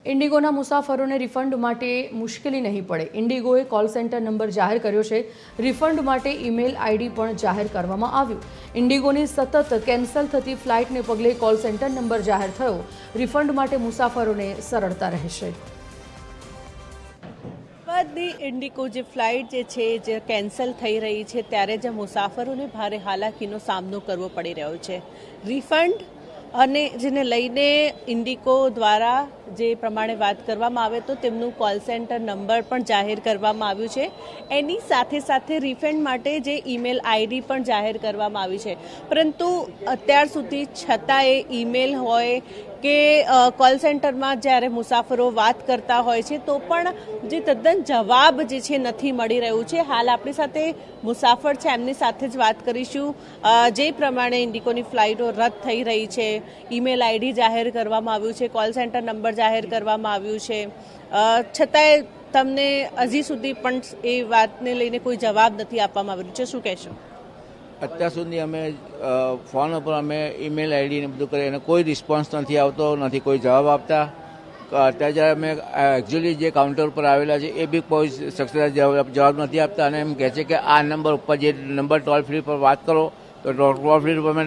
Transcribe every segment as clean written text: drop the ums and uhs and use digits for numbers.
ઇન્ડિગોના મુસાફરોને રિફંડ માટે મુશ્કેલી નહીં પડે. ઇન્ડિગોએ કોલ સેન્ટર નંબર જાહેર કર્યો છે. રિફંડ માટે ઈમેલ આઈડી પણ જાહેર કરવામાં આવ્યું. ઇન્ડિગોની સતત કેન્સલ થતી ફ્લાઇટને પગલે કોલ સેન્ટર નંબર જાહેર થયો. રિફંડ માટે મુસાફરોને સરળતા રહેશે. બાદની ઇન્ડિગો જે ફ્લાઇટ જે કેન્સલ થઈ રહી છે ત્યારે જે મુસાફરોને ભારે હાલાકીનો સામનો કરવો પડી રહ્યો છે. રિફંડ અને જેને લઈને ઇન્ડિગો દ્વારા જે પ્રમાણે વાત કરવામાં આવે તો તેમનું કોલ સેન્ટર નંબર પણ જાહેર કરવામાં આવ્યું છે. એની સાથે સાથે રિફંડ માટે જે ઈમેલ આઈડી પણ જાહેર કરવામાં આવી છે. પરંતુ અત્યાર સુધી છતાં એ ઈમેલ હોય કે કોલ સેન્ટરમાં જ્યારે મુસાફરો વાત કરતા હોય છે તો પણ જે તદ્દન જવાબ જે છે નથી મળી રહ્યું છે. હાલ આપણી સાથે મુસાફર છે, એમની સાથે જ વાત કરીશું. જે પ્રમાણે ઇન્ડિગોની ફ્લાઇટો રદ થઈ રહી છે, ઈમેલ આઈડી જાહેર કરવામાં આવ્યું છે, કોલ સેન્ટર નંબર જાહેર કરવામાં આવ્યું છે, છતાંય તમને હજી સુધી પણ એ વાતને લઈને કોઈ જવાબ નથી આપવામાં આવ્યો છે. શું કહેશો? અત્યાર સુધી અમે ફોન ઉપર અમે ઈમેલ આઈડી ને બધું કરીએ અને કોઈ રિસ્પોન્સ નથી આવતો, નથી કોઈ જવાબ આપતા. અત્યારે જ્યારે અમે એકચ્યુઅલી જે કાઉન્ટર ઉપર આવેલા છે એ બી કોઈ શખ્સ જવાબ નથી આપતા અને એમ કહે છે કે આ નંબર ઉપર જે નંબર ટોલ ફ્રી પર વાત કરો તો ટોલ ફ્રી પર અમે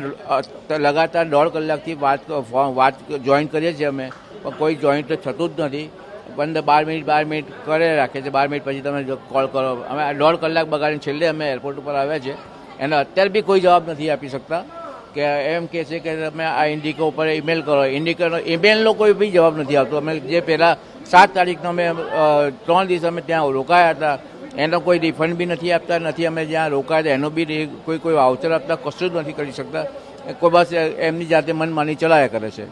લગાતાર 1.5 કલાકથી વાત જોઈન કરીએ છીએ અમે, પણ કોઈ જોઈન્ટ થતું જ નથી. 12 મિનિટ કરે રાખે છે. 12 મિનિટ પછી તમે કોલ કરો. અમે 1.5 કલાક બગાડીને છેલ્લે અમે એરપોર્ટ ઉપર આવ્યા છે. એને અત્યારે બી કોઈ જવાબ નથી આપી શકતા કે એમ કહે છે કે તમે આ ઇન્ડિગો ઉપર ઈમેલ કરો. ઇન્ડિગોનો ઈમેલનો કોઈ બી જવાબ નથી આવતો. અમે જે પહેલાં 7 તારીખનો અમે 3 દિવસ અમે ત્યાં રોકાયા હતા એનો કોઈ રિફંડ બી નથી આપતા, નથી અમે જ્યાં રોકાયા હતા એનો બી કોઈ વાઉચર આપતા, કશું જ નથી કરી શકતા. કોઈ બસ એમની જાતે મનમાની ચલાવ્યા કરે છે.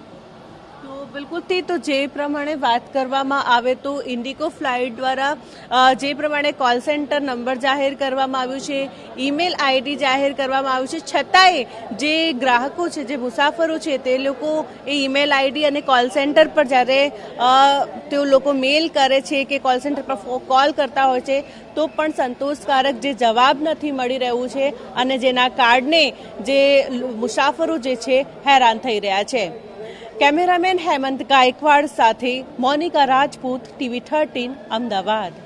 બિલકુલથી તો જે પ્રમાણે વાત કરવામાં આવે તો ઇન્ડિગો ફ્લાઇટ દ્વારા જે પ્રમાણે કોલ સેન્ટર નંબર જાહેર કરવામાં આવ્યું છે, ઈમેલ આઈડી જાહેર કરવામાં આવ્યું છે, છતાંય જે ગ્રાહકો છે, જે મુસાફરો છે તે લોકો એ ઈમેલ આઈડી અને કોલ સેન્ટર પર જ્યારે તેઓ લોકો મેલ કરે છે કે કોલ સેન્ટર પર કોલ કરતા હોય છે તો પણ સંતોષકારક જે જવાબ નથી મળી રહ્યું છે અને જેના કારણે જે મુસાફરો જે છે હેરાન થઈ રહ્યા છે. કેમેરામેન હેમંત ગાયકવાડ સાથે મોનિકા રાજપૂત, TV 13 અમદાવાદ.